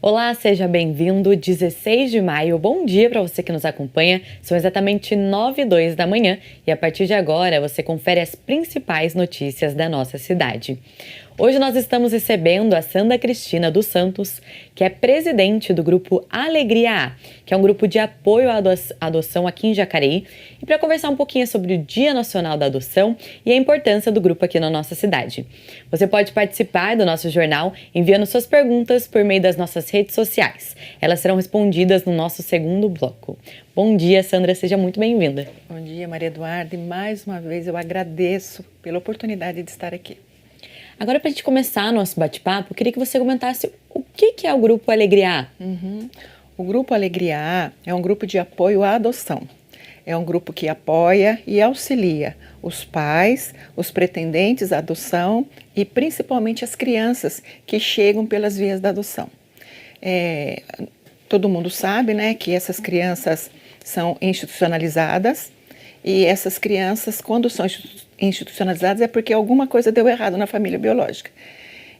Olá, seja bem-vindo. 16 de maio, bom dia para você que nos acompanha. São exatamente 9h02 da manhã e a partir de agora você confere as principais notícias da nossa cidade. Hoje nós estamos recebendo a Sandra Cristina dos Santos, que é presidente do grupo Alegria A, que é um grupo de apoio à adoção aqui em Jacareí, e para conversar um pouquinho sobre o Dia Nacional da Adoção e a importância do grupo aqui na nossa cidade. Você pode participar do nosso jornal enviando suas perguntas por meio das nossas redes sociais. Elas serão respondidas no nosso segundo bloco. Bom dia, Sandra, seja muito bem-vinda. Bom dia, Maria Eduarda, e mais uma vez eu agradeço pela oportunidade de estar aqui. Agora, para a gente começar nosso bate-papo, eu queria que você comentasse o que é o Grupo Alegria A. O Grupo Alegria A é um grupo de apoio à adoção. É um grupo que apoia e auxilia os pais, os pretendentes à adoção e principalmente as crianças que chegam pelas vias da adoção. Todo mundo sabe, né, que essas crianças são institucionalizadas e essas crianças, quando são institucionalizadas, é porque alguma coisa deu errado na família biológica.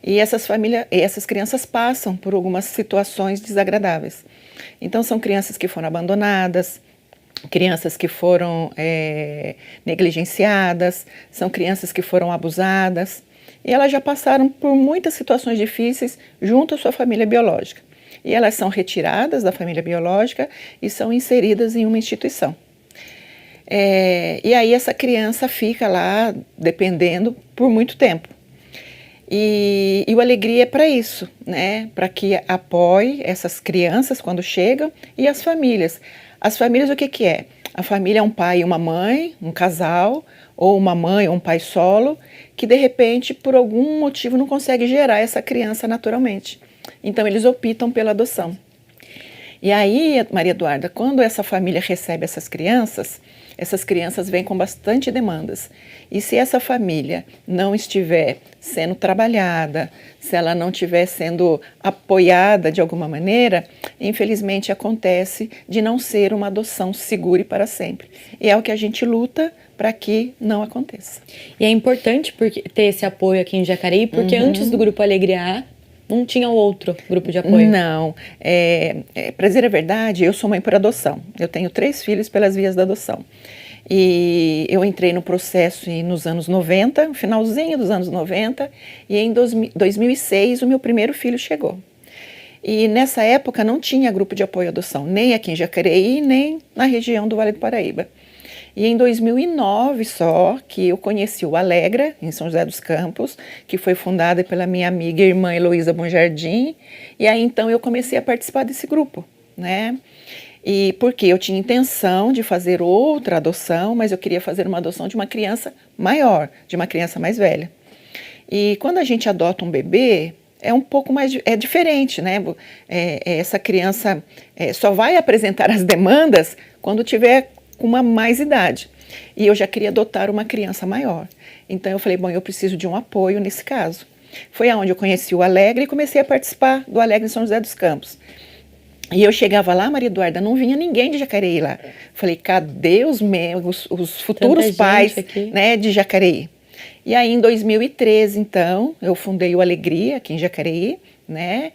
E essas crianças passam por algumas situações desagradáveis. Então, são crianças que foram abandonadas, crianças que foram negligenciadas, são crianças que foram abusadas. E elas já passaram por muitas situações difíceis junto à sua família biológica. E elas são retiradas da família biológica e são inseridas em uma instituição. E aí essa criança fica lá dependendo por muito tempo. E o Alegria é para isso, né? Para que apoie essas crianças quando chegam e as famílias. As famílias, o que é? A família é um pai e uma mãe, um casal, ou uma mãe ou um pai solo, que de repente, por algum motivo, não consegue gerar essa criança naturalmente. Então, eles optam pela adoção. E aí, Maria Eduarda, quando essa família recebe essas crianças vêm com bastante demandas. E se essa família não estiver sendo trabalhada, se ela não estiver sendo apoiada de alguma maneira, infelizmente acontece de não ser uma adoção segura e para sempre. E é o que a gente luta para que não aconteça. E é importante ter esse apoio aqui em Jacareí, porque antes do Grupo Alegria A, não tinha outro grupo de apoio? Não. Para dizer a verdade, eu sou mãe por adoção. Eu tenho 3 filhos pelas vias da adoção. E eu entrei no processo nos anos 90, no finalzinho dos anos 90, e em 2006 o meu primeiro filho chegou. E nessa época não tinha grupo de apoio à adoção, nem aqui em Jacareí, nem na região do Vale do Paraíba. E em 2009 só que eu conheci o Alegra, em São José dos Campos, que foi fundada pela minha amiga e irmã Heloísa Bonjardim, e aí então eu comecei a participar desse grupo, né? E porque eu tinha intenção de fazer outra adoção, mas eu queria fazer uma adoção de uma criança maior, de uma criança mais velha. E quando a gente adota um bebê, é um pouco mais diferente, né? Essa criança só vai apresentar as demandas quando tiver com uma mais idade. E eu já queria adotar uma criança maior. Então eu falei, bom, eu preciso de um apoio nesse caso. Foi aonde eu conheci o Alegre e comecei a participar do Alegre em São José dos Campos. E eu chegava lá, Maria Eduarda, não vinha ninguém de Jacareí lá. Falei, cadê os futuros pais, né, de Jacareí? E aí em 2013, então, eu fundei o Alegria aqui em Jacareí, né?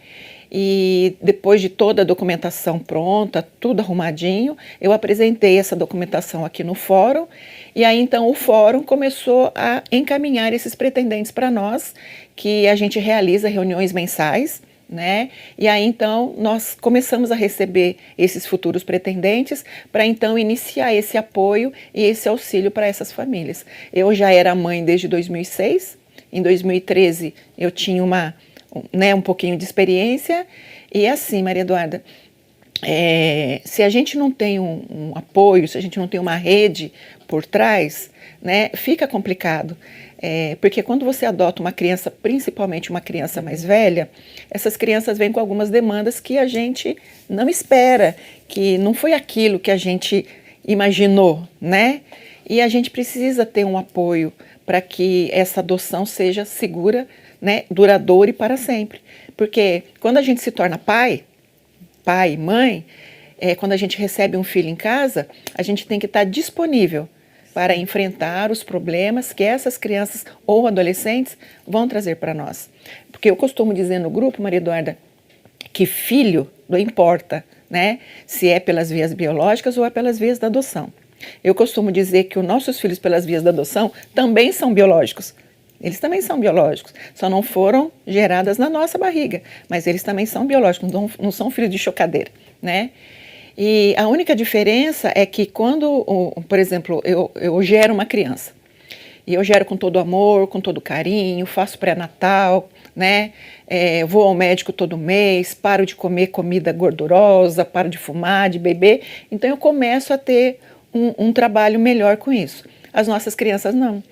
E depois de toda a documentação pronta, tudo arrumadinho, eu apresentei essa documentação aqui no fórum, e aí então o fórum começou a encaminhar esses pretendentes para nós, que a gente realiza reuniões mensais, né? E aí então nós começamos a receber esses futuros pretendentes para então iniciar esse apoio e esse auxílio para essas famílias. Eu já era mãe desde 2006, em 2013 eu tinha um pouquinho de experiência, e assim, Maria Eduarda, se a gente não tem um apoio, se a gente não tem uma rede por trás, né, fica complicado. Porque quando você adota uma criança, principalmente uma criança mais velha, essas crianças vêm com algumas demandas que a gente não espera, que não foi aquilo que a gente imaginou, né? E a gente precisa ter um apoio para que essa adoção seja segura, né, duradoura e para sempre. Porque quando a gente se torna pai, mãe, quando a gente recebe um filho em casa, a gente tem que estar disponível para enfrentar os problemas que essas crianças ou adolescentes vão trazer para nós. Porque eu costumo dizer no grupo, Maria Eduarda, que filho não importa, né, se é pelas vias biológicas ou é pelas vias da adoção. Eu costumo dizer que os nossos filhos pelas vias da adoção também são biológicos. Eles também são biológicos, só não foram geradas na nossa barriga, mas eles também são biológicos, não são filhos de chocadeira, né? E a única diferença é que quando, por exemplo, eu gero uma criança, e eu gero com todo amor, com todo carinho, faço pré-natal, né? Vou ao médico todo mês, paro de comer comida gordurosa, paro de fumar, de beber, então eu começo a ter um trabalho melhor com isso. As nossas crianças não.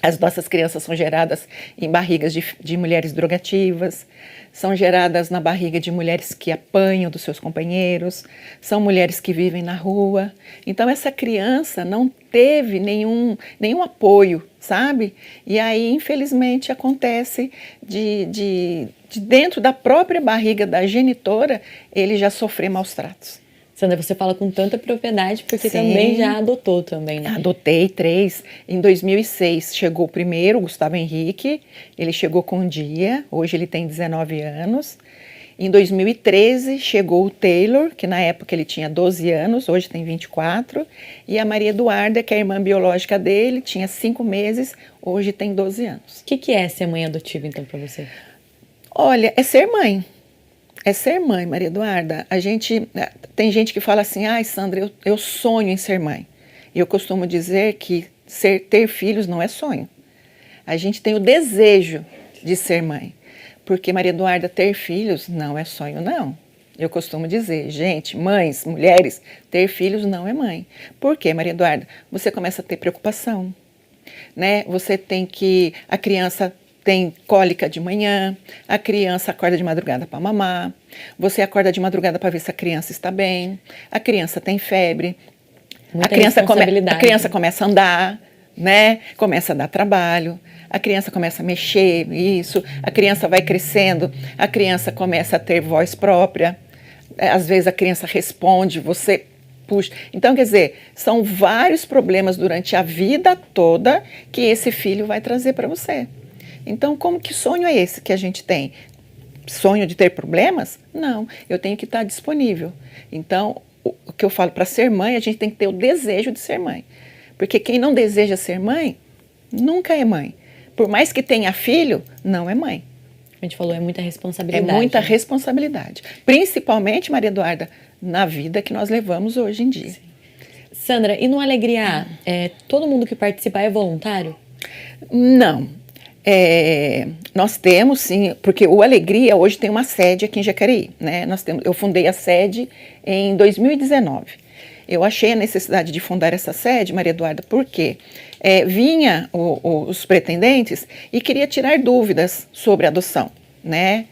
As nossas crianças são geradas em barrigas de mulheres drogativas, são geradas na barriga de mulheres que apanham dos seus companheiros, são mulheres que vivem na rua. Então essa criança não teve nenhum apoio, sabe? E aí, infelizmente, acontece de dentro da própria barriga da genitora, ele já sofrer maus tratos. Sandra, você fala com tanta propriedade porque Sim. também já adotou também, né? Adotei 3. Em 2006 chegou o primeiro, o Gustavo Henrique. Ele chegou com um dia, hoje ele tem 19 anos. Em 2013 chegou o Taylor, que na época ele tinha 12 anos, hoje tem 24. E a Maria Eduarda, que é a irmã biológica dele, tinha 5 meses, hoje tem 12 anos. O que é ser mãe adotiva, então, para você? Olha, é ser mãe. É ser mãe, Maria Eduarda. Tem gente que fala assim, ai Sandra, eu sonho em ser mãe. E eu costumo dizer que ter filhos não é sonho. A gente tem o desejo de ser mãe. Porque, Maria Eduarda, ter filhos não é sonho, não. Eu costumo dizer, gente, mães, mulheres, ter filhos não é mãe. Por quê, Maria Eduarda? Você começa a ter preocupação, né? A criança tem cólica de manhã, a criança acorda de madrugada para mamar, você acorda de madrugada para ver se a criança está bem, a criança tem febre, a criança começa a andar, né? Começa a dar trabalho, a criança começa a mexer, a criança vai crescendo, a criança começa a ter voz própria, às vezes a criança responde, você puxa. Então, quer dizer, são vários problemas durante a vida toda que esse filho vai trazer para você. Então, que sonho é esse que a gente tem? Sonho de ter problemas? Não, eu tenho que estar disponível. Então, o que eu falo, para ser mãe, a gente tem que ter o desejo de ser mãe. Porque quem não deseja ser mãe, nunca é mãe. Por mais que tenha filho, não é mãe. A gente falou, é muita responsabilidade. É muita responsabilidade. Principalmente, Maria Eduarda, na vida que nós levamos hoje em dia. Sim. Sandra, e no Alegria, todo mundo que participa é voluntário? Não. Nós temos, sim, porque o Alegria hoje tem uma sede aqui em Jacareí, né? Eu fundei a sede em 2019. Eu achei a necessidade de fundar essa sede, Maria Eduarda, porque vinha os pretendentes e queria tirar dúvidas sobre a adoção, né?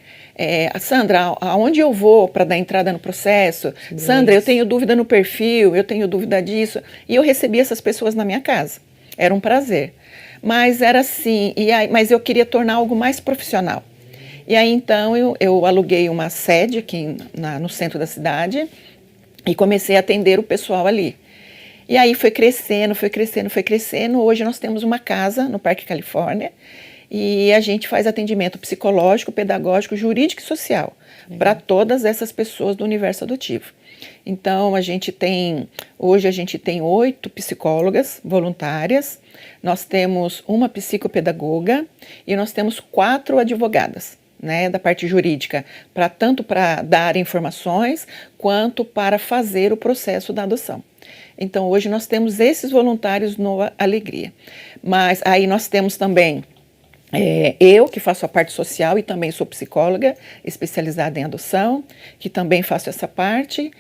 Sandra, aonde eu vou para dar entrada no processo? Sandra, eu tenho dúvida no perfil, eu tenho dúvida disso. E eu recebi essas pessoas na minha casa. Era um prazer. Mas era assim, mas eu queria tornar algo mais profissional. E aí então eu aluguei uma sede aqui no centro da cidade e comecei a atender o pessoal ali. E aí foi crescendo. Hoje nós temos uma casa no Parque Califórnia e a gente faz atendimento psicológico, pedagógico, jurídico e social para todas essas pessoas do universo adotivo. Então, hoje a gente tem 8 psicólogas voluntárias, nós temos uma psicopedagoga e nós temos 4 advogadas, né, da parte jurídica, tanto para dar informações quanto para fazer o processo da adoção. Então, hoje nós temos esses voluntários no Alegria. Mas aí nós temos também eu, que faço a parte social e também sou psicóloga especializada em adoção, que também faço essa parte.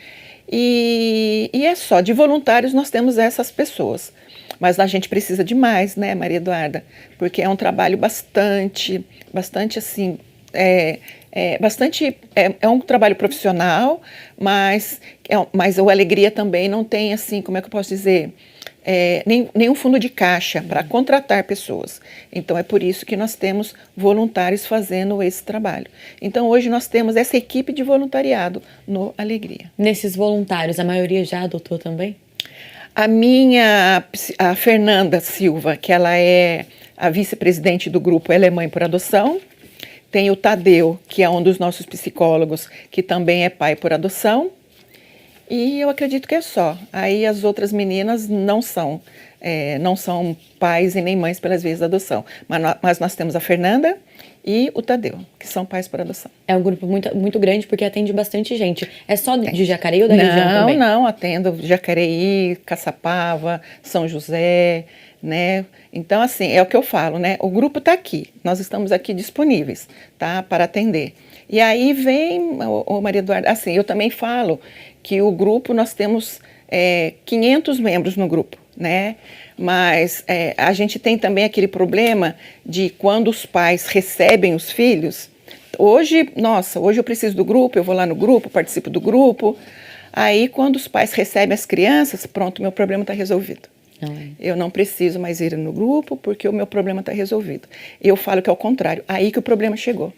E é só, de voluntários nós temos essas pessoas. Mas a gente precisa de mais, né, Maria Eduarda? Porque é um trabalho bastante assim, é um trabalho profissional, mas o Alegria também não tem, assim, como é que eu posso dizer, nenhum fundo de caixa para contratar pessoas. Então, é por isso que nós temos voluntários fazendo esse trabalho. Então, hoje nós temos essa equipe de voluntariado no Alegria. Nesses voluntários, a maioria já adotou também? A Fernanda Silva, que ela é a vice-presidente do grupo Ela é Mãe por Adoção, tem o Tadeu, que é um dos nossos psicólogos, que também é pai por adoção. E eu acredito que é só. Aí as outras meninas não são pais e nem mães pelas vias da adoção. Mas nós temos a Fernanda e o Tadeu, que são pais por adoção. É um grupo muito, muito grande porque atende bastante gente. É só de Jacareí ou da região também? Não, atendo Jacareí, Caçapava, São José, né? Então, assim, é o que eu falo, né? O grupo está aqui, nós estamos aqui disponíveis, tá? Para atender. E aí vem, Maria Eduarda, assim, eu também falo que o grupo, nós temos 500 membros no grupo, né? Mas a gente tem também aquele problema de quando os pais recebem os filhos. Hoje eu preciso do grupo, eu vou lá no grupo, participo do grupo. Aí, quando os pais recebem as crianças, pronto, meu problema está resolvido. Eu não preciso mais ir no grupo porque o meu problema está resolvido. Eu falo que é o contrário, aí que o problema chegou.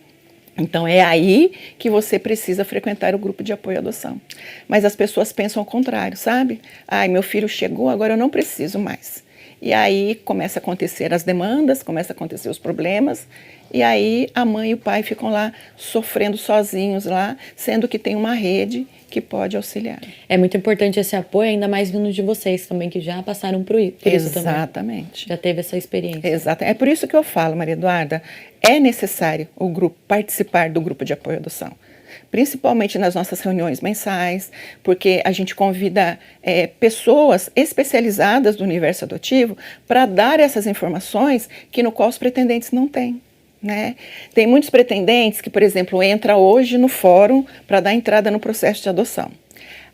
Então, é aí que você precisa frequentar o grupo de apoio à adoção. Mas as pessoas pensam ao contrário, sabe? Ai, meu filho chegou, agora eu não preciso mais. E aí começa a acontecer as demandas, começa a acontecer os problemas, e aí a mãe e o pai ficam lá sofrendo sozinhos lá, sendo que tem uma rede que pode auxiliar. É muito importante esse apoio, ainda mais vindo de vocês também, que já passaram por isso também. Exatamente. Já teve essa experiência. Exato. É por isso que eu falo, Maria Eduarda, é necessário o grupo participar do grupo de apoio à adoção. Principalmente nas nossas reuniões mensais, porque a gente convida pessoas especializadas do universo adotivo para dar essas informações que no qual os pretendentes não têm. Né? Tem muitos pretendentes que, por exemplo, entra hoje no fórum para dar entrada no processo de adoção.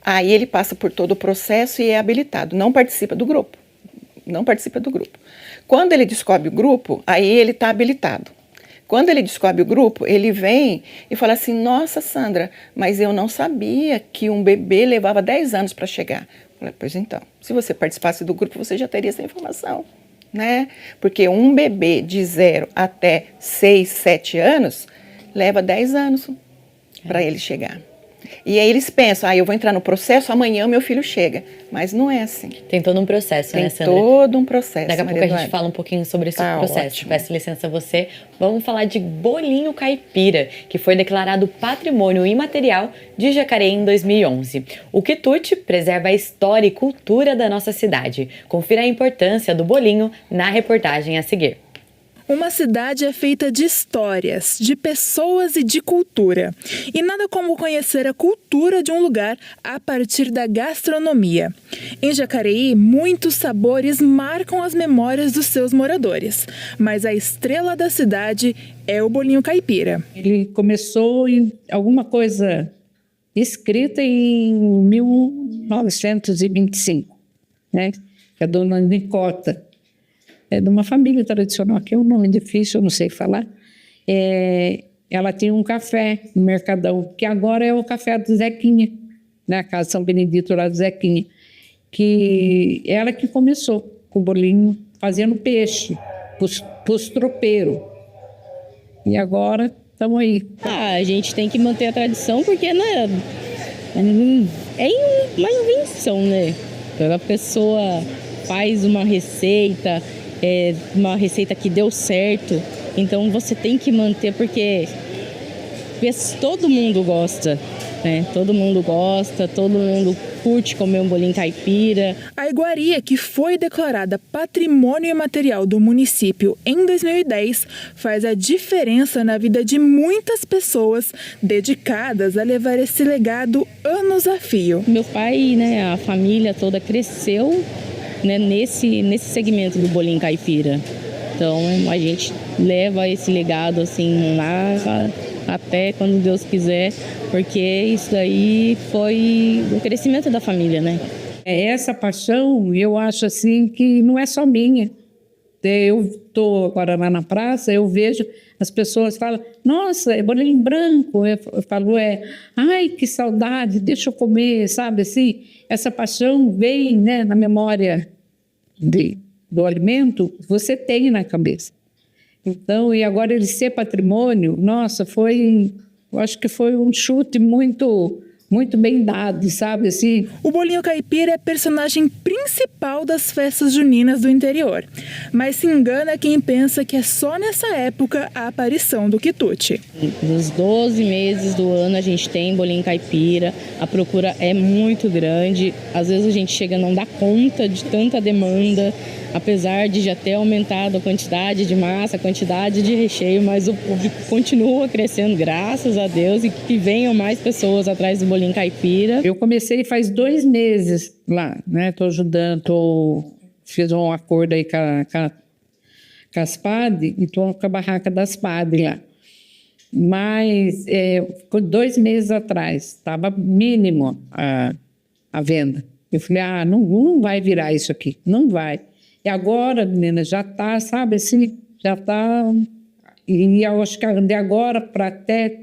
Aí ele passa por todo o processo e é habilitado, não participa do grupo. Não participa do grupo. Quando ele descobre o grupo, aí ele está habilitado. Quando ele descobre o grupo, ele vem e fala assim, nossa, Sandra, mas eu não sabia que um bebê levava 10 anos para chegar. Eu falei, pois então, se você participasse do grupo, você já teria essa informação. Né? Porque um bebê de 0 até 6, 7 anos leva 10 anos para ele chegar. E aí eles pensam, eu vou entrar no processo, amanhã o meu filho chega. Mas não é assim. Tem todo um processo, né, Sandra? Tem todo um processo. Daqui a pouco a gente fala um pouquinho sobre esse processo. Ótimo. Peço licença a você. Vamos falar de bolinho caipira, que foi declarado Patrimônio Imaterial de Jacareí em 2011. O quitute preserva a história e cultura da nossa cidade. Confira a importância do bolinho na reportagem a seguir. Uma cidade é feita de histórias, de pessoas e de cultura. E nada como conhecer a cultura de um lugar a partir da gastronomia. Em Jacareí, muitos sabores marcam as memórias dos seus moradores. Mas a estrela da cidade é o bolinho caipira. Ele começou em alguma coisa escrita em 1925, né? Que a dona Nicota. É de uma família tradicional, que é um nome difícil, eu não sei falar. Ela tinha um café no Mercadão, que agora é o café do Zequinha, né? A Casa São Benedito lá do Zequinha. Que ela que começou com o bolinho, fazendo peixe, para os tropeiros. E agora estamos aí. A gente tem que manter a tradição, porque né, é uma invenção, né? A pessoa faz uma receita que deu certo, então você tem que manter, porque todo mundo gosta, né? Todo mundo gosta, todo mundo curte comer um bolinho caipira. A iguaria, que foi declarada Patrimônio Imaterial do município em 2010, faz a diferença na vida de muitas pessoas dedicadas a levar esse legado anos a fio. Meu pai, né, a família toda cresceu, né, nesse segmento do bolinho caipira. Então a gente leva esse legado assim lá até quando Deus quiser, porque isso daí foi o crescimento da família, né? Essa paixão, eu acho assim que não é só minha. Eu estou agora lá na praça, eu vejo as pessoas falam, nossa, é bolinho branco. Eu falo, ai, que saudade, deixa eu comer, sabe assim? Essa paixão vem, né, na memória do alimento, você tem na cabeça. Então, e agora ele ser patrimônio, nossa, eu acho que foi um chute muito muito bem dado, sabe, assim. O bolinho caipira é personagem principal das festas juninas do interior, mas se engana quem pensa que é só nessa época a aparição do quitute. Nos 12 meses do ano a gente tem bolinho caipira, a procura é muito grande, às vezes a gente chega a não dar conta de tanta demanda, apesar de já ter aumentado a quantidade de massa, a quantidade de recheio, mas o público continua crescendo, graças a Deus, e que venham mais pessoas atrás do bolinho caipira. Eu comecei faz 2 meses lá, né? Estou ajudando, fiz um acordo aí com as padres e estou com a barraca das padres lá. Mas 2 meses atrás, estava mínimo a venda. Eu falei, não vai virar isso aqui, não vai. E agora, menina, já está, sabe, assim, já está... E eu acho que de agora para até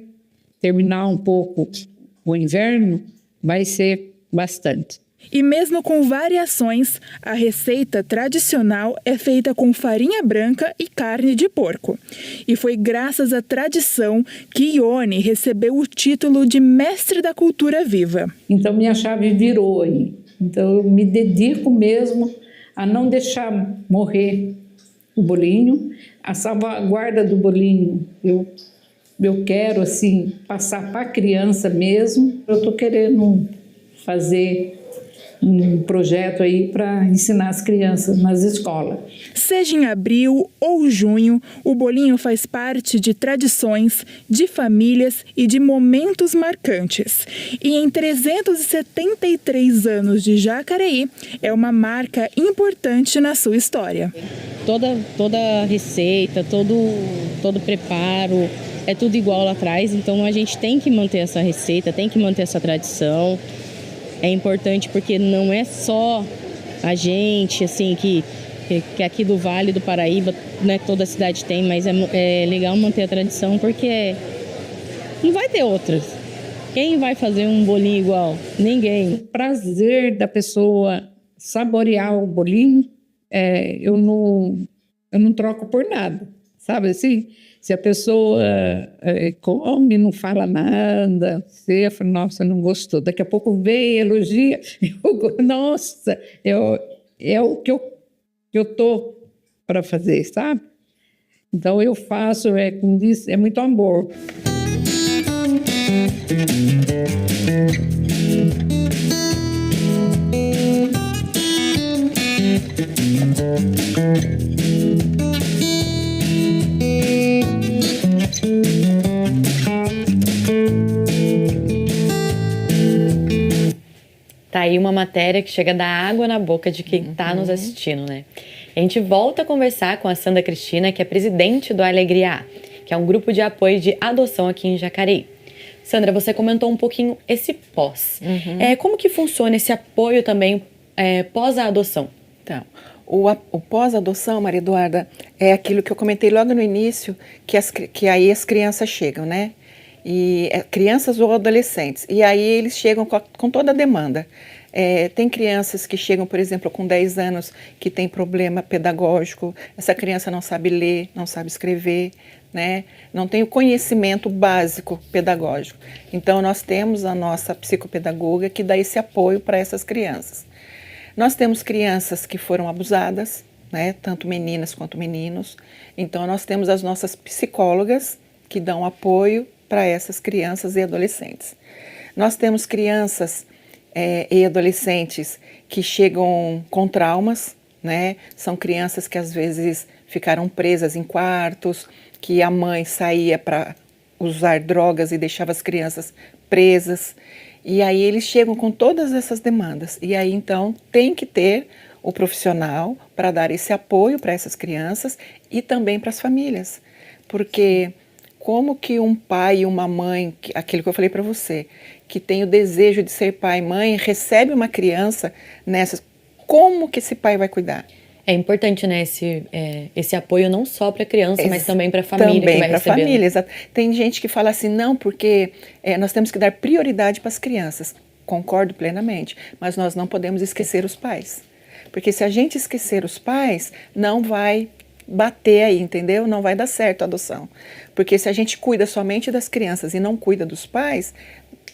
terminar um pouco o inverno, vai ser bastante. E mesmo com variações, a receita tradicional é feita com farinha branca e carne de porco. E foi graças à tradição que Ione recebeu o título de mestre da cultura viva. Então, minha chave virou aí. Então, eu me dedico mesmo a não deixar morrer o bolinho, a salvaguarda do bolinho. Eu quero, assim, passar para a criança mesmo. Eu estou querendo fazer um projeto aí para ensinar as crianças nas escolas. Seja em abril ou junho, o bolinho faz parte de tradições, de famílias e de momentos marcantes. E em 373 anos de Jacareí, é uma marca importante na sua história. Toda receita, todo preparo, é tudo igual lá atrás, então a gente tem que manter essa receita, tem que manter essa tradição. É importante porque não é só a gente, assim, que aqui do Vale do Paraíba, né, toda a cidade tem, mas é legal manter a tradição porque não vai ter outras. Quem vai fazer um bolinho igual? Ninguém. O prazer da pessoa saborear o bolinho, eu não troco por nada, sabe assim? Se a pessoa come, não fala nada, você fala, nossa, não gostou. Daqui a pouco vem, elogia, nossa, é o que eu tô para fazer, sabe? Então eu faço, como disse, é muito amor. Tá aí uma matéria que chega a dar água na boca de quem está nos assistindo, né? A gente volta a conversar com a Sandra Cristina, que é presidente do Alegria A, que é um grupo de apoio de adoção aqui em Jacareí. Sandra, você comentou um pouquinho esse pós. Como que funciona esse apoio também pós a adoção? Então, o pós-adoção, Maria Eduarda, é aquilo que eu comentei logo no início, que aí as crianças chegam, né? E crianças ou adolescentes, e aí eles chegam com toda a demanda. Tem crianças que chegam, por exemplo, com 10 anos, que tem problema pedagógico, essa criança não sabe ler, não sabe escrever, né? Não tem o conhecimento básico pedagógico. Então, nós temos a nossa psicopedagoga que dá esse apoio para essas crianças. Nós temos crianças que foram abusadas, né? Tanto meninas quanto meninos. Então, nós temos as nossas psicólogas que dão apoio para essas crianças e adolescentes. Nós temos crianças e adolescentes que chegam com traumas, né? São crianças que às vezes ficaram presas em quartos, que a mãe saía para usar drogas e deixava as crianças presas. E aí eles chegam com todas essas demandas. E aí então tem que ter o profissional para dar esse apoio para essas crianças e também para as famílias. Porque como que um pai e uma mãe, aquilo que eu falei para você, que tem o desejo de ser pai e mãe, recebe uma criança nessas, como que esse pai vai cuidar? É importante, né, esse apoio não só para a criança, mas também para a família que vai receber. Também para a família, exato. Tem gente que fala assim, não, porque nós temos que dar prioridade para as crianças. Concordo plenamente, mas nós não podemos esquecer os pais. Porque se a gente esquecer os pais, não vai bater aí, entendeu? Não vai dar certo a adoção. Porque se a gente cuida somente das crianças e não cuida dos pais,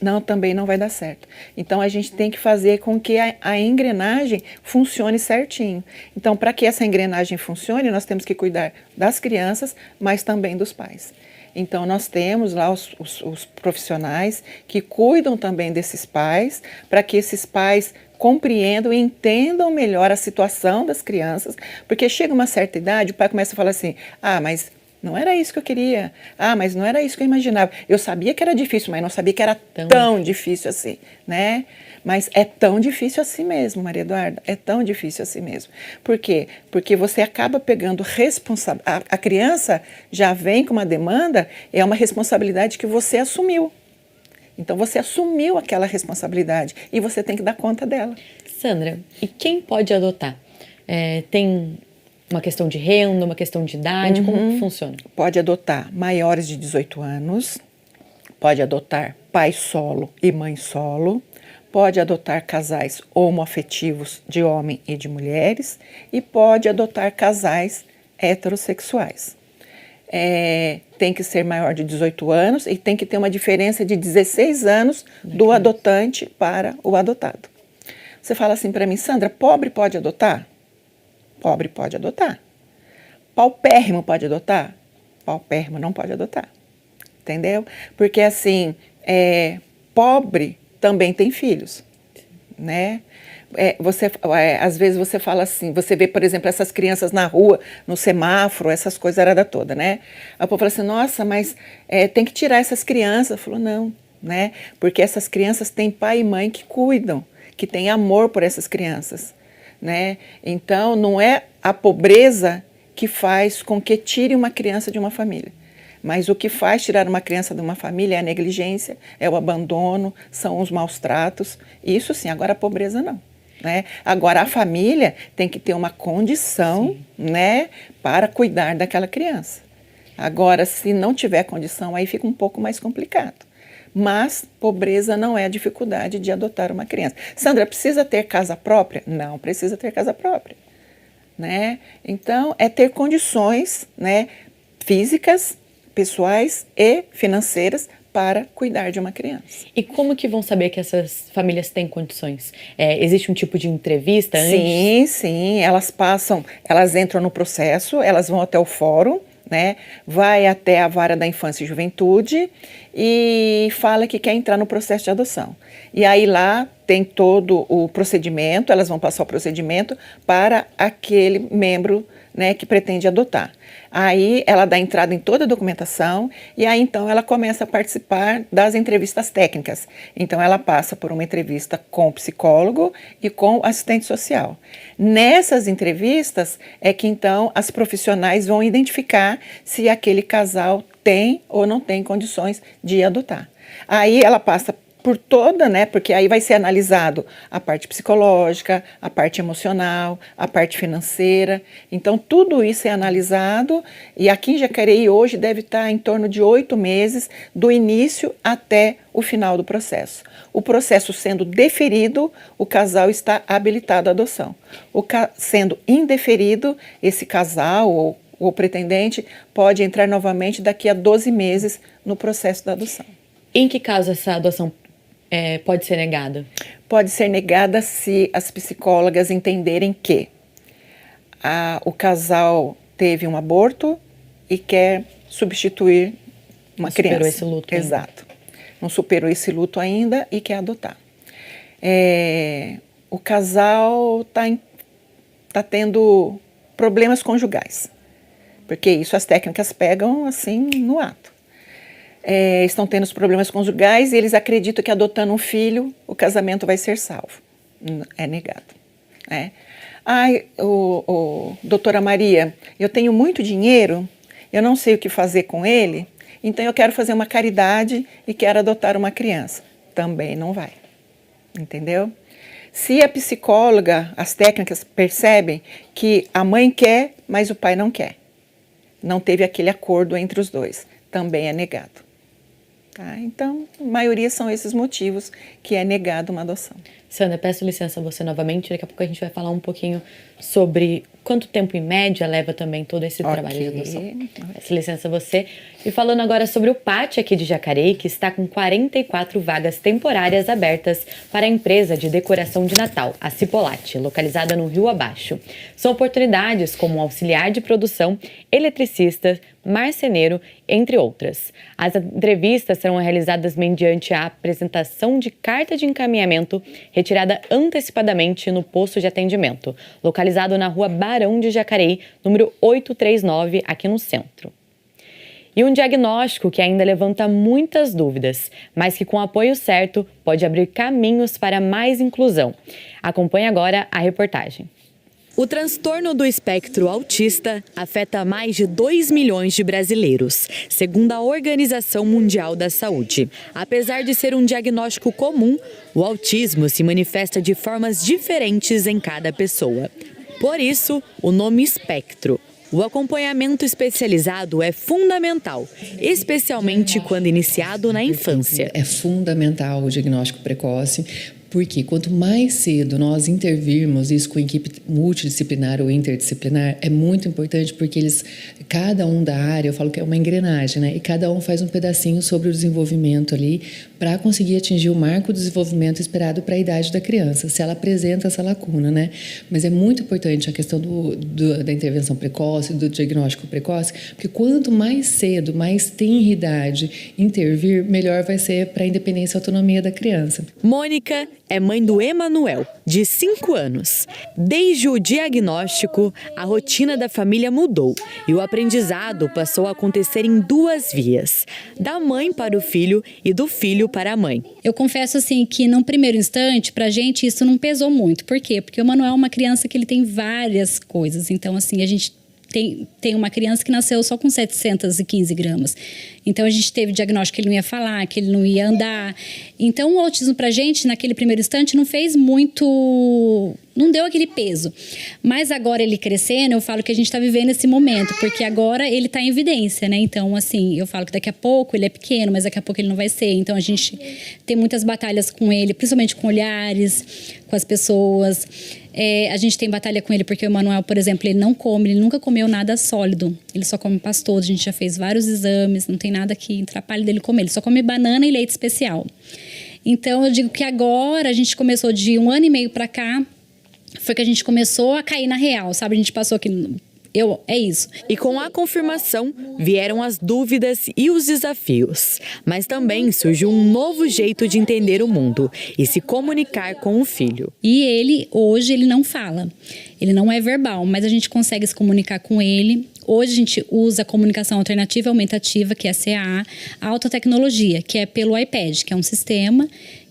Não, também não vai dar certo. Então, a gente tem que fazer com que a engrenagem funcione certinho. Então, para que essa engrenagem funcione, nós temos que cuidar das crianças, mas também dos pais. Então, nós temos lá os profissionais que cuidam também desses pais, para que esses pais compreendam e entendam melhor a situação das crianças, porque chega uma certa idade, o pai começa a falar assim, mas não era isso que eu queria. Mas não era isso que eu imaginava. Eu sabia que era difícil, mas não sabia que era tão difícil assim, né? Mas é tão difícil assim mesmo, Maria Eduarda. É tão difícil assim mesmo. Por quê? Porque você acaba pegando responsabilidade. A criança já vem com uma demanda, é uma responsabilidade que você assumiu. Então, você assumiu aquela responsabilidade e você tem que dar conta dela. Sandra, e quem pode adotar? Tem uma questão de renda, uma questão de idade? Como que funciona? Pode adotar maiores de 18 anos, pode adotar pai solo e mãe solo, pode adotar casais homoafetivos de homem e de mulheres e pode adotar casais heterossexuais. Tem que ser maior de 18 anos e tem que ter uma diferença de 16 anos do adotante para o adotado. Você fala assim para mim, Sandra, pobre pode adotar? Pobre pode adotar. Paupérrimo pode adotar? Paupérrimo não pode adotar. Entendeu? Porque assim, pobre também tem filhos, né? Às vezes você fala assim, você vê, por exemplo, essas crianças na rua, no semáforo, essas coisas arada toda, né? A povo fala assim, nossa, mas tem que tirar essas crianças. Falou, não, né? Porque essas crianças têm pai e mãe que cuidam, que têm amor por essas crianças, né? Então, não é a pobreza que faz com que tire uma criança de uma família. Mas o que faz tirar uma criança de uma família é a negligência, é o abandono, são os maus tratos. Isso sim, agora a pobreza não. Né? Agora a família tem que ter uma condição, né, para cuidar daquela criança. Agora, se não tiver condição, aí fica um pouco mais complicado. Mas pobreza não é a dificuldade de adotar uma criança. Sandra, precisa ter casa própria? Não precisa ter casa própria. Né? Então, é ter condições, né, físicas, pessoais e financeiras para cuidar de uma criança. E como que vão saber que essas famílias têm condições? Existe um tipo de entrevista antes? Sim, elas entram no processo, elas vão até o fórum, né? Vai até a vara da infância e juventude e fala que quer entrar no processo de adoção. E aí lá tem todo o procedimento, elas vão passar o procedimento para aquele membro, né, que pretende adotar. Aí ela dá entrada em toda a documentação e aí então ela começa a participar das entrevistas técnicas. Então ela passa por uma entrevista com o psicólogo e com o assistente social. Nessas entrevistas é que então as profissionais vão identificar se aquele casal tem ou não tem condições de adotar. Aí ela passa por toda, né, porque aí vai ser analisado a parte psicológica, a parte emocional, a parte financeira. Então, tudo isso é analisado e aqui em Jacareí hoje deve estar em torno de 8 meses do início até o final do processo. O processo sendo deferido, o casal está habilitado à adoção. Sendo indeferido, esse casal ou o pretendente pode entrar novamente daqui a 12 meses no processo da adoção. Em que caso essa adoção pode ser negada? Pode ser negada se as psicólogas entenderem que o casal teve um aborto e quer substituir uma criança. Não superou esse luto ainda. Exato. Não superou esse luto ainda e quer adotar. O casal tá tendo problemas conjugais, porque isso as técnicas pegam assim no ato. Estão tendo os problemas conjugais e eles acreditam que adotando um filho, o casamento vai ser salvo. É negado. Doutora Maria, eu tenho muito dinheiro, eu não sei o que fazer com ele, então eu quero fazer uma caridade e quero adotar uma criança. Também não vai. Entendeu? Se a psicóloga, as técnicas percebem que a mãe quer, mas o pai não quer, não teve aquele acordo entre os dois, também é negado. Então, a maioria são esses motivos que é negado uma adoção. Sandra, peço licença a você novamente, daqui a pouco a gente vai falar um pouquinho sobre quanto tempo em média leva também todo esse trabalho de adoção? Peço licença a você. E falando agora sobre o PAT aqui de Jacareí, que está com 44 vagas temporárias abertas para a empresa de decoração de Natal, a Cipolate, localizada no Rio Abaixo. São oportunidades como auxiliar de produção, eletricista, marceneiro, entre outras. As entrevistas serão realizadas mediante a apresentação de carta de encaminhamento retirada antecipadamente no posto de atendimento, localizado na Rua Barão de Jacareí, número 839, aqui no centro. E um diagnóstico que ainda levanta muitas dúvidas, mas que com apoio certo pode abrir caminhos para mais inclusão. Acompanhe agora a reportagem. O transtorno do espectro autista afeta mais de 2 milhões de brasileiros, segundo a Organização Mundial da Saúde. Apesar de ser um diagnóstico comum, o autismo se manifesta de formas diferentes em cada pessoa. Por isso, o nome espectro. O acompanhamento especializado é fundamental, especialmente quando iniciado na infância. É fundamental o diagnóstico precoce, porque quanto mais cedo nós intervirmos isso com equipe multidisciplinar ou interdisciplinar, é muito importante porque cada um da área, eu falo que é uma engrenagem, né? E cada um faz um pedacinho sobre o desenvolvimento ali para conseguir atingir o marco do desenvolvimento esperado para a idade da criança, se ela apresenta essa lacuna, né? Mas é muito importante a questão da intervenção precoce, do diagnóstico precoce, porque quanto mais cedo, mais tenra idade intervir, melhor vai ser para a independência e autonomia da criança. Mônica é mãe do Emanuel, de 5 anos. Desde o diagnóstico, a rotina da família mudou e o aprendizado passou a acontecer em 2 vias: da mãe para o filho e do filho para a mãe. Eu confesso assim que num primeiro instante, pra gente isso não pesou muito. Por quê? Porque o Emanuel é uma criança que ele tem várias coisas. Então assim, a gente tem uma criança que nasceu só com 715 gramas. Então, a gente teve o diagnóstico que ele não ia falar, que ele não ia andar. Então, o autismo pra gente, naquele primeiro instante, não fez muito... Não deu aquele peso. Mas agora, ele crescendo, eu falo que a gente tá vivendo esse momento. Porque agora ele tá em evidência, né? Então, assim, eu falo que daqui a pouco ele é pequeno, mas daqui a pouco ele não vai ser. Então, a gente tem muitas batalhas com ele, principalmente com olhares, com as pessoas. A gente tem batalha com ele porque o Emanuel, por exemplo, ele não come, ele nunca comeu nada sólido. Ele só come pastoso. A gente já fez vários exames, não tem nada que atrapalhe dele comer. Ele só come banana e leite especial. Então, eu digo que agora a gente começou de 1 ano e meio pra cá, foi que a gente começou a cair na real, sabe? A gente passou aqui... É isso. E com a confirmação, vieram as dúvidas e os desafios. Mas também surgiu um novo jeito de entender o mundo e se comunicar com o filho. E ele, hoje, ele não fala. Ele não é verbal, mas a gente consegue se comunicar com ele. Hoje a gente usa a comunicação alternativa e aumentativa, que é a CAA, a alta tecnologia, que é pelo iPad, que é um sistema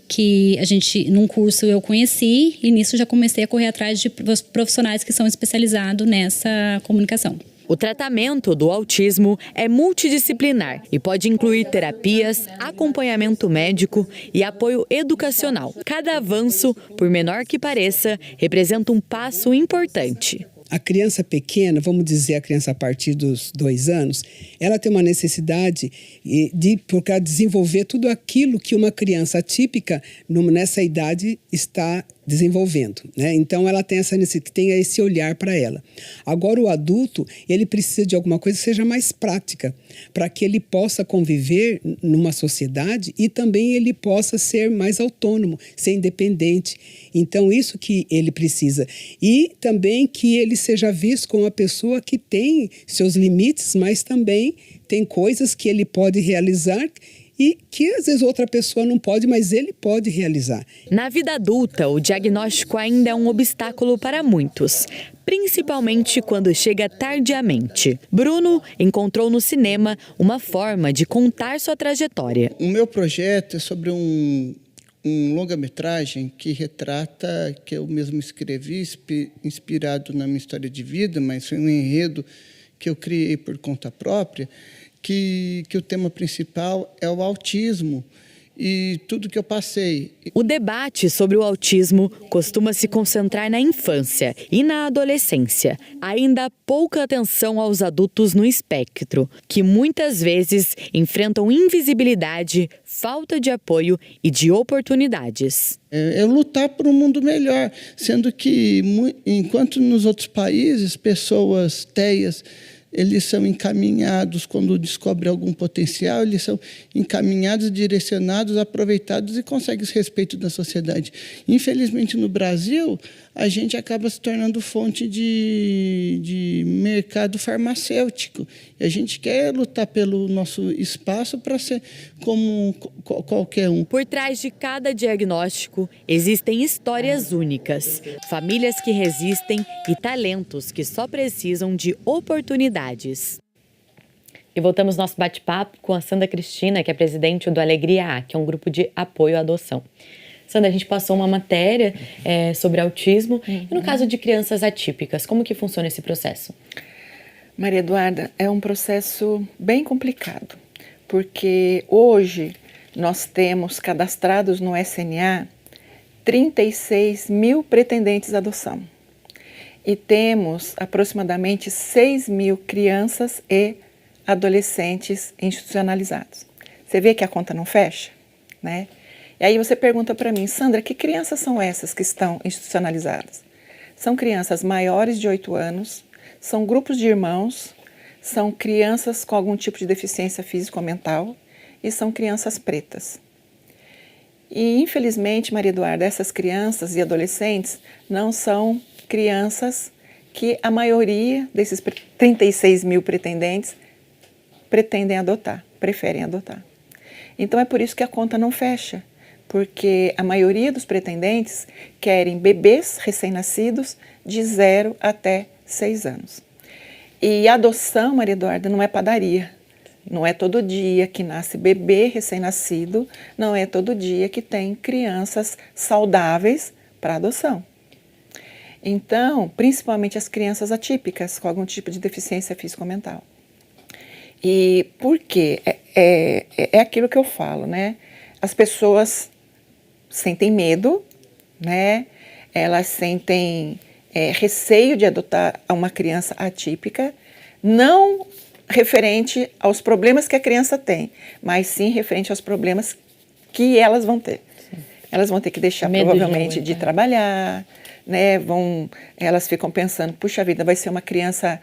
que a gente, num curso eu conheci, e nisso já comecei a correr atrás de profissionais que são especializados nessa comunicação. O tratamento do autismo é multidisciplinar e pode incluir terapias, acompanhamento médico e apoio educacional. Cada avanço, por menor que pareça, representa um passo importante. A criança pequena, vamos dizer a criança a partir dos 2 anos, ela tem uma necessidade de desenvolver tudo aquilo que uma criança atípica nessa idade está desenvolvendo, né? Então ela tem esse olhar para ela. Agora o adulto, ele precisa de alguma coisa que seja mais prática, para que ele possa conviver numa sociedade e também ele possa ser mais autônomo, ser independente. Então isso que ele precisa. E também que ele seja visto como uma pessoa que tem seus limites, mas também tem coisas que ele pode realizar e que às vezes outra pessoa não pode, mas ele pode realizar. Na vida adulta, o diagnóstico ainda é um obstáculo para muitos, principalmente quando chega tardiamente. Bruno encontrou no cinema uma forma de contar sua trajetória. O meu projeto é sobre um longa-metragem que retrata, que eu mesmo escrevi, inspirado na minha história de vida, mas foi um enredo que eu criei por conta própria, que o tema principal é o autismo e tudo que eu passei. O debate sobre o autismo costuma se concentrar na infância e na adolescência. Ainda há pouca atenção aos adultos no espectro, que muitas vezes enfrentam invisibilidade, falta de apoio e de oportunidades. É lutar por um mundo melhor, sendo que, enquanto nos outros países, pessoas TEAs, eles são encaminhados, quando descobrem algum potencial, eles são encaminhados, direcionados, aproveitados e conseguem esse respeito da sociedade. Infelizmente, no Brasil, a gente acaba se tornando fonte de mercado farmacêutico. E a gente quer lutar pelo nosso espaço para ser como qualquer um. Por trás de cada diagnóstico, existem histórias únicas, famílias que resistem e talentos que só precisam de oportunidades. E voltamos nosso bate-papo com a Sandra Cristina, que é presidente do Alegria A, que é um grupo de apoio à adoção. Sandra, a gente passou uma matéria sobre autismo. E no caso de crianças atípicas, como que funciona esse processo? Maria Eduarda, é um processo bem complicado, porque hoje nós temos cadastrados no SNA 36 mil pretendentes à adoção. E temos aproximadamente 6 mil crianças e adolescentes institucionalizados. Você vê que a conta não fecha, né? E aí você pergunta para mim, Sandra, que crianças são essas que estão institucionalizadas? São crianças maiores de 8 anos, são grupos de irmãos, são crianças com algum tipo de deficiência física ou mental e são crianças pretas. E infelizmente, Maria Eduarda, essas crianças e adolescentes não são crianças que a maioria desses 36 mil pretendentes pretendem adotar, preferem adotar. Então é por isso que a conta não fecha, porque a maioria dos pretendentes querem bebês recém-nascidos de 0 até 6 anos. E a adoção, Maria Eduarda, não é padaria. Não é todo dia que nasce bebê recém-nascido, não é todo dia que tem crianças saudáveis para adoção. Então, principalmente as crianças atípicas, com algum tipo de deficiência físico-mental. E por quê? É aquilo que eu falo, né? As pessoas sentem medo, né? Elas sentem receio de adotar uma criança atípica, não referente aos problemas que a criança tem, mas sim referente aos problemas que elas vão ter. Sim. Elas vão ter que deixar provavelmente de trabalhar, né? Elas ficam pensando, puxa vida, vai ser uma criança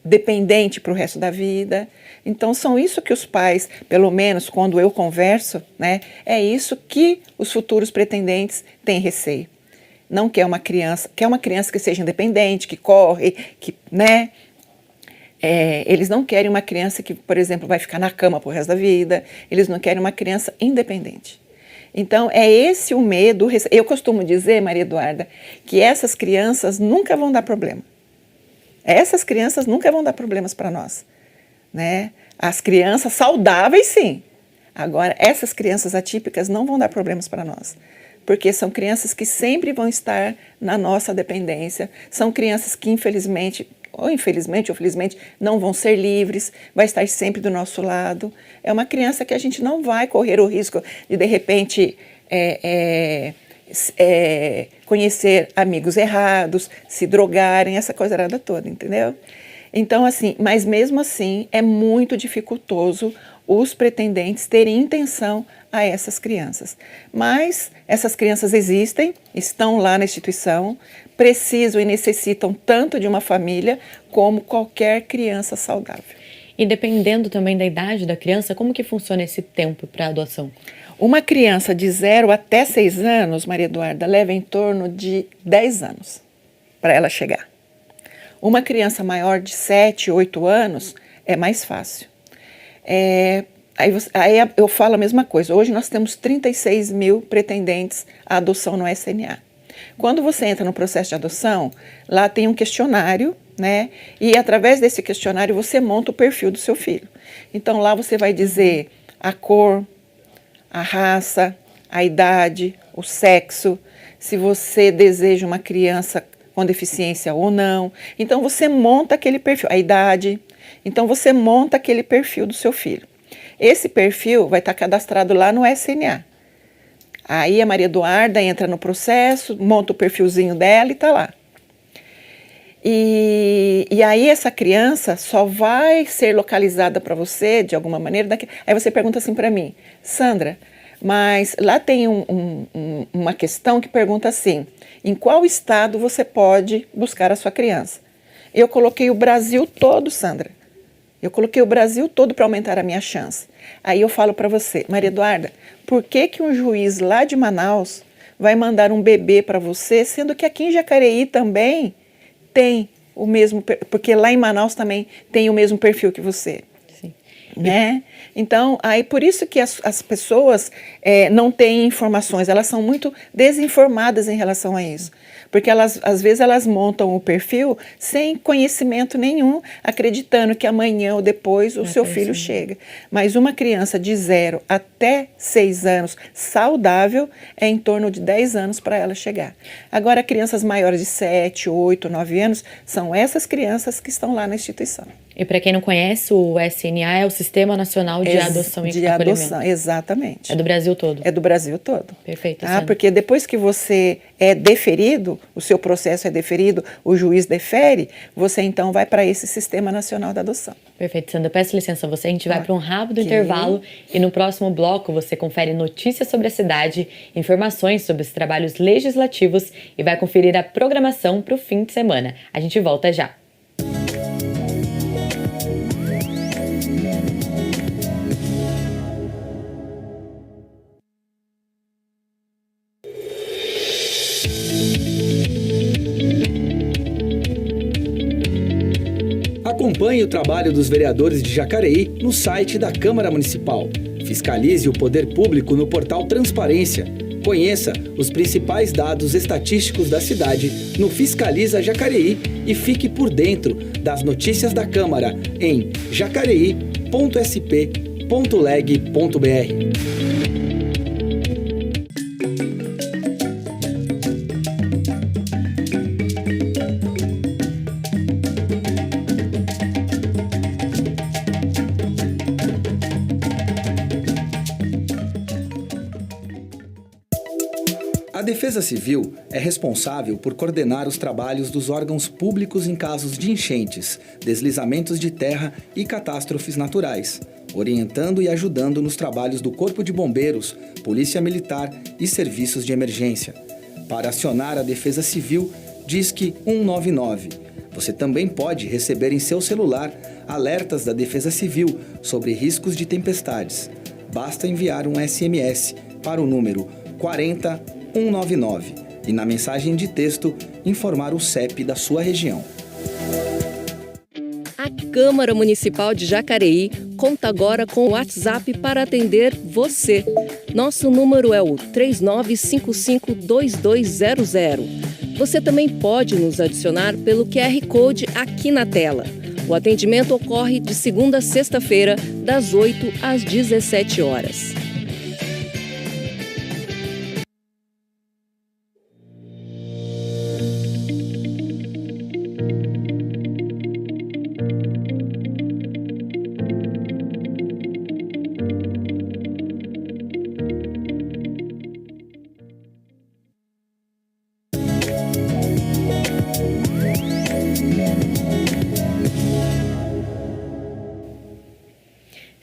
dependente para o resto da vida. Então, são isso que os pais, pelo menos quando eu converso, né, é isso que os futuros pretendentes têm receio. Não quer uma criança que seja independente, que corre, que, né? Eles não querem uma criança que, por exemplo, vai ficar na cama pro resto da vida. Eles não querem uma criança independente. Então, é esse o medo. Eu costumo dizer, Maria Eduarda, que essas crianças nunca vão dar problema. Essas crianças nunca vão dar problemas para nós, né? As crianças saudáveis, sim. Agora, essas crianças atípicas não vão dar problemas para nós, porque são crianças que sempre vão estar na nossa dependência, são crianças que infelizmente ou felizmente, não vão ser livres, vai estar sempre do nosso lado. É uma criança que a gente não vai correr o risco de repente, conhecer amigos errados, se drogarem, essa coisa errada toda, entendeu? Então, assim, mas mesmo assim, é muito dificultoso os pretendentes terem intenção a essas crianças. Mas essas crianças existem, estão lá na instituição, precisam e necessitam tanto de uma família como qualquer criança saudável. E dependendo também da idade da criança, como que funciona esse tempo para adoção? Uma criança de 0 até 6 anos, Maria Eduarda, leva em torno de 10 anos para ela chegar. Uma criança maior de 7, 8 anos é mais fácil. Aí eu falo a mesma coisa. Hoje nós temos 36 mil pretendentes à adoção no SNA. Quando você entra no processo de adoção, lá tem um questionário, né? E através desse questionário você monta o perfil do seu filho. Então lá você vai dizer a cor, a raça, a idade, o sexo, se você deseja uma criança com deficiência ou não. Então você monta aquele perfil, a idade. Então você monta aquele perfil do seu filho. esse perfil vai estar cadastrado lá no SNA. Aí a Maria Eduarda entra no processo, monta o perfilzinho dela e está lá. E aí essa criança só vai ser localizada para você, de alguma maneira. Aí você pergunta assim para mim, Sandra, mas lá tem uma questão que pergunta assim, em qual estado você pode buscar a sua criança? Eu coloquei o Brasil todo, Sandra. Eu coloquei o Brasil todo para aumentar a minha chance. Aí eu falo para você, Maria Eduarda, por que um juiz lá de Manaus vai mandar um bebê para você, sendo que aqui em Jacareí também tem o mesmo, porque lá em Manaus também tem o mesmo perfil que você. Sim. Né? Então, aí por isso que as pessoas não têm informações, elas são muito desinformadas em relação a isso. Porque às vezes elas montam o perfil sem conhecimento nenhum, acreditando que amanhã ou depois o seu filho chega. Mas uma criança de 0 até 6 anos saudável é em torno de 10 anos para ela chegar. Agora, crianças maiores de 7, 8, 9 anos, são essas crianças que estão lá na instituição. E para quem não conhece, o SNA é o Sistema Nacional de Adoção e Acolhimento. Adoção, exatamente. É do Brasil todo? É do Brasil todo. Perfeito. Porque depois que você é deferido, o seu processo é deferido, o juiz defere, você então vai para esse Sistema Nacional da Adoção. Perfeito, Sandra. Peço licença a você, a gente vai para um rápido intervalo e no próximo bloco você confere notícias sobre a cidade, informações sobre os trabalhos legislativos e vai conferir a programação para o fim de semana. A gente volta já. Acompanhe o trabalho dos vereadores de Jacareí no site da Câmara Municipal. Fiscalize o poder público no portal Transparência. Conheça os principais dados estatísticos da cidade no Fiscaliza Jacareí e fique por dentro das notícias da Câmara em jacareí.sp.leg.br. A Defesa Civil é responsável por coordenar os trabalhos dos órgãos públicos em casos de enchentes, deslizamentos de terra e catástrofes naturais, orientando e ajudando nos trabalhos do Corpo de Bombeiros, Polícia Militar e serviços de emergência. Para acionar a Defesa Civil, disque 199. Você também pode receber em seu celular alertas da Defesa Civil sobre riscos de tempestades. Basta enviar um SMS para o número 40199 e na mensagem de texto informar o CEP da sua região. A Câmara Municipal de Jacareí conta agora com o WhatsApp para atender você. Nosso número é o 39552200. Você também pode nos adicionar pelo QR Code aqui na tela. O atendimento ocorre de segunda a sexta-feira, das 8 às 17 horas.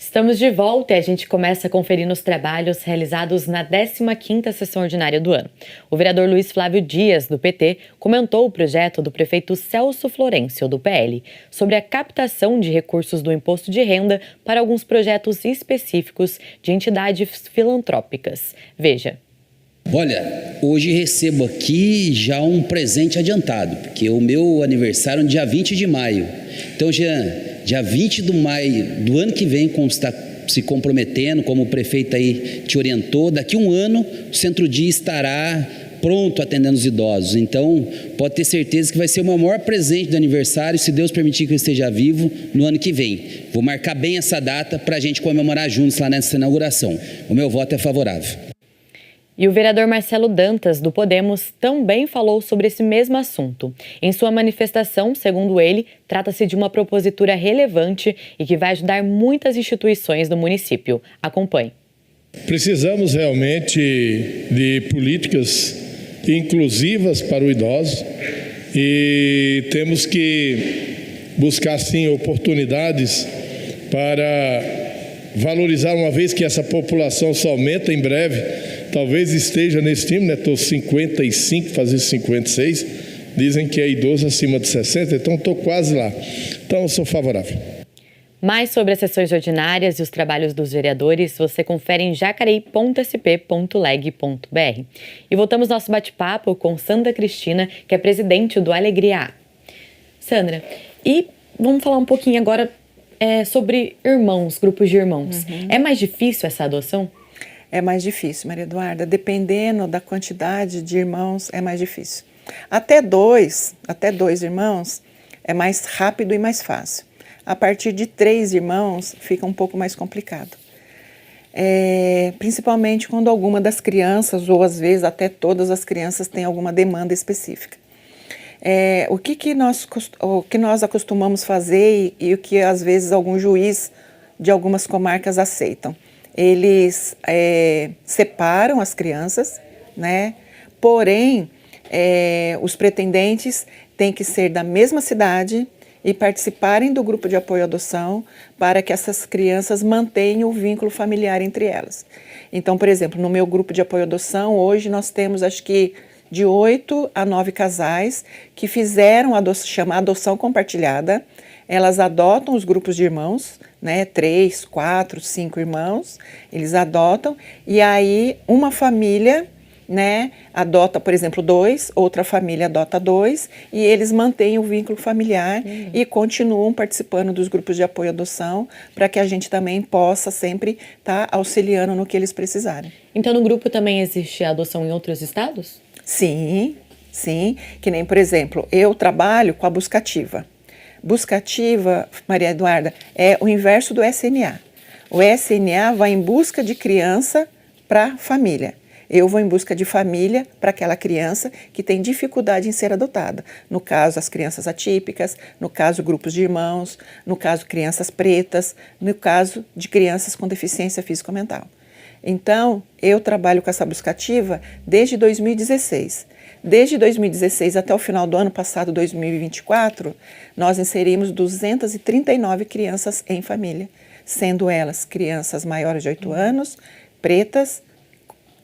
Estamos de volta e a gente começa conferindo os trabalhos realizados na 15ª sessão ordinária do ano. O vereador Luiz Flávio Dias, do PT, comentou o projeto do prefeito Celso Florencio, do PL, sobre a captação de recursos do imposto de renda para alguns projetos específicos de entidades filantrópicas. Veja. Olha, hoje recebo aqui já um presente adiantado, porque o meu aniversário é no dia 20 de maio. Então, dia 20 de maio do ano que vem, como você está se comprometendo, como o prefeito aí te orientou, daqui a um ano o Centro-Dia estará pronto atendendo os idosos. Então, pode ter certeza que vai ser o meu maior presente do aniversário, se Deus permitir que eu esteja vivo, no ano que vem. Vou marcar bem essa data para a gente comemorar juntos lá nessa inauguração. O meu voto é favorável. E o vereador Marcelo Dantas, do Podemos, também falou sobre esse mesmo assunto. Em sua manifestação, segundo ele, trata-se de uma propositura relevante e que vai ajudar muitas instituições do município. Acompanhe. Precisamos realmente de políticas inclusivas para o idoso e temos que buscar, sim, oportunidades para valorizar, uma vez que essa população só aumenta em breve. Talvez esteja nesse time, né? Estou 55, fazer 56. Dizem que é idoso acima de 60, então estou quase lá. Então eu sou favorável. Mais sobre as sessões ordinárias e os trabalhos dos vereadores, você confere em jacareí.sp.leg.br. E voltamos nosso bate-papo com Sandra Cristina, que é presidente do Alegria A. Sandra, e vamos falar um pouquinho agora sobre irmãos, grupos de irmãos. É mais difícil essa adoção? É mais difícil, Maria Eduarda. Dependendo da quantidade de irmãos, é mais difícil. Até dois irmãos é mais rápido e mais fácil. A partir de 3 irmãos, fica um pouco mais complicado. Principalmente quando alguma das crianças, ou às vezes até todas as crianças, têm alguma demanda específica. O que nós acostumamos fazer e o que às vezes algum juiz de algumas comarcas aceitam? Eles separam as crianças, né? Porém, os pretendentes têm que ser da mesma cidade e participarem do grupo de apoio à adoção para que essas crianças mantenham o vínculo familiar entre elas. Então, por exemplo, no meu grupo de apoio à adoção, hoje nós temos, acho que, de 8 a 9 casais que fizeram chama adoção compartilhada. Elas adotam os grupos de irmãos, né? 3, 4, 5 irmãos, eles adotam, e aí uma família, né, adota, por exemplo, 2, outra família adota 2, e eles mantêm o vínculo familiar e continuam participando dos grupos de apoio à adoção, para que a gente também possa sempre estar auxiliando no que eles precisarem. Então, no grupo também existe adoção em outros estados? Sim, que nem, por exemplo, eu trabalho com a Buscativa. Buscativa, Maria Eduarda, é o inverso do SNA. O SNA vai em busca de criança para família. Eu vou em busca de família para aquela criança que tem dificuldade em ser adotada. No caso, as crianças atípicas, no caso, grupos de irmãos, no caso, crianças pretas, no caso de crianças com deficiência físico-mental. Então, eu trabalho com essa Buscativa desde 2016. Desde 2016 até o final do ano passado, 2024, nós inserimos 239 crianças em família, sendo elas crianças maiores de 8 anos, pretas,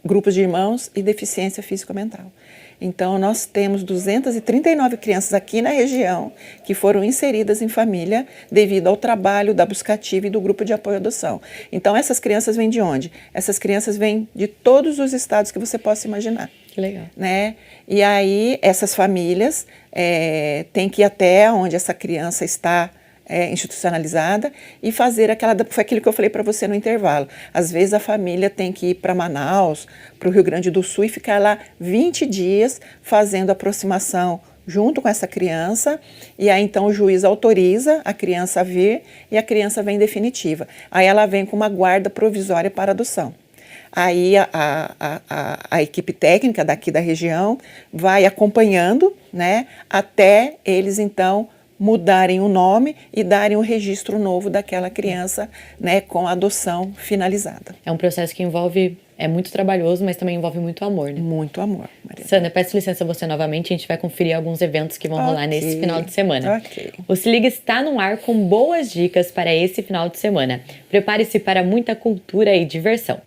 grupos de irmãos e deficiência físico-mental. Então, nós temos 239 crianças aqui na região que foram inseridas em família devido ao trabalho da Buscativa e do grupo de apoio à adoção. Então, essas crianças vêm de onde? Essas crianças vêm de todos os estados que você possa imaginar. Que legal. Né? E aí, essas famílias têm que ir até onde essa criança está institucionalizada e fazer foi aquilo que eu falei para você no intervalo. Às vezes a família tem que ir para Manaus, para o Rio Grande do Sul e ficar lá 20 dias fazendo aproximação junto com essa criança, e aí então o juiz autoriza a criança a vir e a criança vem definitiva. Aí ela vem com uma guarda provisória para adoção. Aí a equipe técnica daqui da região vai acompanhando, né, até eles então mudarem o nome e darem um registro novo daquela criança, né, com a adoção finalizada. É um processo que é muito trabalhoso, mas também envolve muito amor, né? Muito amor, Maria. Sandra, peço licença a você novamente, a gente vai conferir alguns eventos que vão rolar nesse final de semana. Ok. O Se Liga está no ar com boas dicas para esse final de semana. Prepare-se para muita cultura e diversão.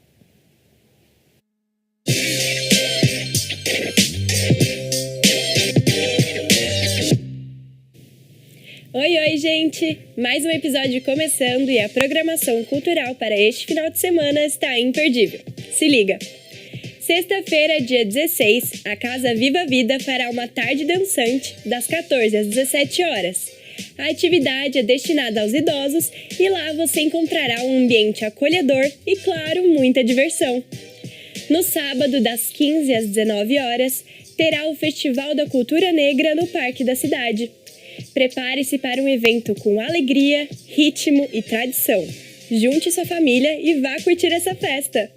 Oi, gente! Mais um episódio começando e a programação cultural para este final de semana está imperdível. Se liga! Sexta-feira, dia 16, a Casa Viva Vida fará uma tarde dançante das 14 às 17 horas. A atividade é destinada aos idosos e lá você encontrará um ambiente acolhedor e, claro, muita diversão. No sábado, das 15 às 19 horas, terá o Festival da Cultura Negra no Parque da Cidade. Prepare-se para um evento com alegria, ritmo e tradição. Junte sua família e vá curtir essa festa.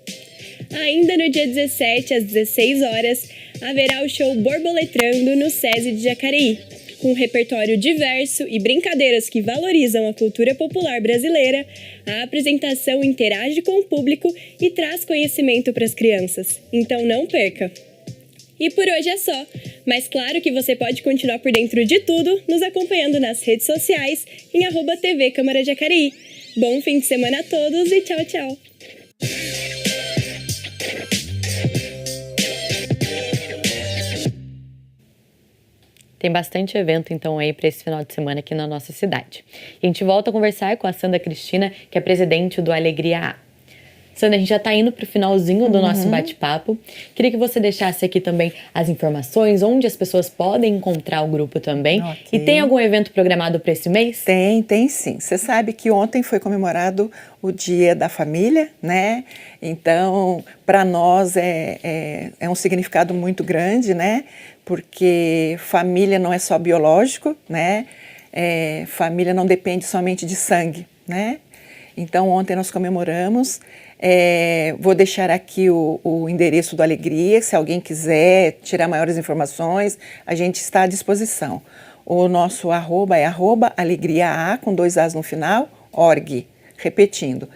Ainda no dia 17, às 16 horas, haverá o show Borboletrando no SESI de Jacareí. Com um repertório diverso e brincadeiras que valorizam a cultura popular brasileira, a apresentação interage com o público e traz conhecimento para as crianças. Então não perca! E por hoje é só, mas claro que você pode continuar por dentro de tudo nos acompanhando nas redes sociais em @TV Câmara Jacareí. Bom fim de semana a todos e tchau, tchau! Tem bastante evento, então, aí para esse final de semana aqui na nossa cidade. E a gente volta a conversar com a Sandra Cristina, que é presidente do Alegria A. Sandra, a gente já está indo para o finalzinho do nosso bate-papo. Queria que você deixasse aqui também as informações, onde as pessoas podem encontrar o grupo também. Okay. E tem algum evento programado para esse mês? Tem sim. Você sabe que ontem foi comemorado o Dia da Família, né? Então, para nós é um significado muito grande, né? Porque família não é só biológico, né? Família não depende somente de sangue, né? Então, ontem nós comemoramos. Vou deixar aqui o endereço do Alegria, se alguém quiser tirar maiores informações, a gente está à disposição. O nosso arroba é @alegriaa, com 2 As no final, org. Repetindo,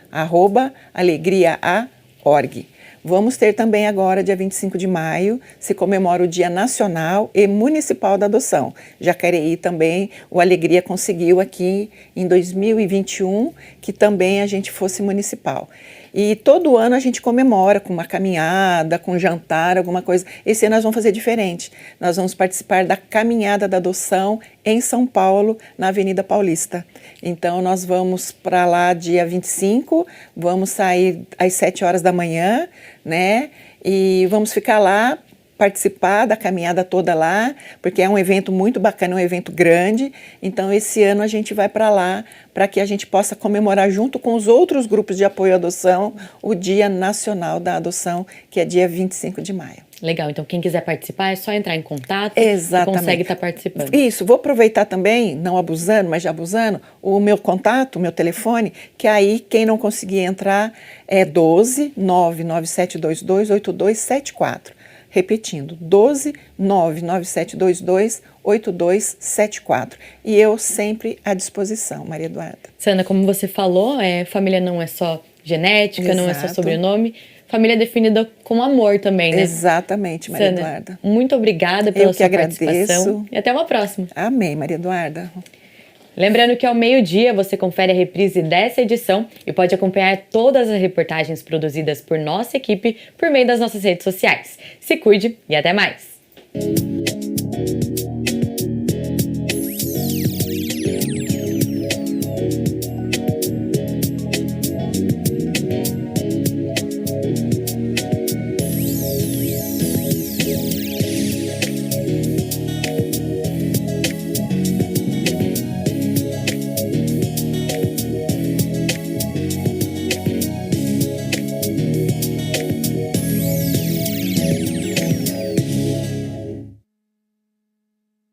@alegriaa.org. Vamos ter também agora, dia 25 de maio, se comemora o Dia Nacional e Municipal da Adoção. Jacareí também, o Alegria conseguiu aqui em 2021 que também a gente fosse municipal. E todo ano a gente comemora com uma caminhada, com um jantar, alguma coisa. Esse ano nós vamos fazer diferente. Nós vamos participar da Caminhada da Adoção em São Paulo, na Avenida Paulista. Então nós vamos para lá dia 25, vamos sair às 7 horas da manhã, né? E vamos ficar lá, participar da caminhada toda lá, porque é um evento muito bacana, é um evento grande. Então esse ano a gente vai para lá para que a gente possa comemorar junto com os outros grupos de apoio à adoção o Dia Nacional da Adoção, que é dia 25 de maio. Legal, então quem quiser participar é só entrar em contato. Exatamente. E consegue estar participando. Isso, vou aproveitar também, não abusando, mas já abusando, o meu contato, o meu telefone, que aí quem não conseguir entrar é 12 99722 8274. Repetindo, 12 99722 8274. E eu sempre à disposição, Maria Eduarda. Sandra, como você falou, família não é só genética, não é só sobrenome. Família é definida com amor também, né? Exatamente, Maria Sandra, Eduarda. Muito obrigada pela sua participação. Agradeço. E até uma próxima. Amém, Maria Eduarda. Lembrando que ao meio-dia você confere a reprise dessa edição e pode acompanhar todas as reportagens produzidas por nossa equipe por meio das nossas redes sociais. Se cuide e até mais!